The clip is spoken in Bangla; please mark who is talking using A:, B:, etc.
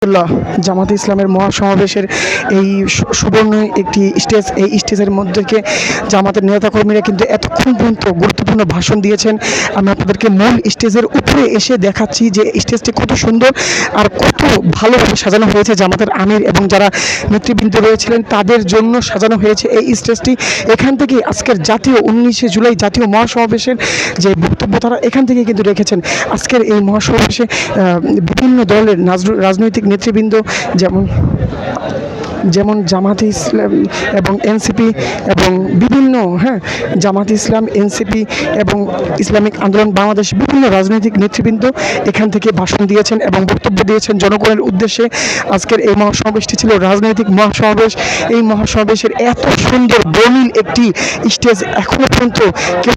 A: আল্লাহ জামাতে ইসলামের মহাসমাবেশের এই সুবর্ণ একটি স্টেজ, এই স্টেজের মধ্যে থেকে জামাতের নেতাকর্মীরা কিন্তু এতক্ষণ পর্যন্ত গুরুত্বপূর্ণ ভাষণ দিয়েছেন। আমি আপনাদেরকে মূল স্টেজের উপরে এসে দেখাচ্ছি যে স্টেজটি কত সুন্দর আর কত ভালোভাবে সাজানো হয়েছে। জামাতের আমির এবং যারা নেতৃবৃন্দ রয়েছিলেন তাদের জন্য সাজানো হয়েছে এই স্টেজটি। এখান থেকে আজকের জাতীয় 19শে জুলাই জাতীয় মহাসমাবেশের যে বক্তব্য তারা এখান থেকে কিন্তু রেখেছেন। আজকের এই মহাসমাবেশে বিভিন্ন দলের রাজনৈতিক নেতৃবৃন্দ যেমন জামাতে ইসলাম এবং এনসিপি এবং বিভিন্ন জামাতে ইসলাম, এনসিপি এবং ইসলামিক আন্দোলন বাংলাদেশ, বিভিন্ন রাজনৈতিক নেতৃবৃন্দ এখান থেকে ভাষণ দিয়েছেন এবং বক্তব্য দিয়েছেন জনগণের উদ্দেশ্যে। আজকের এই মহাসমাবেশটি ছিল রাজনৈতিক মহাসমাবেশ। এই মহাসমাবেশের এত সুন্দর দলিল একটি স্টেজ এখনো পর্যন্ত কেউ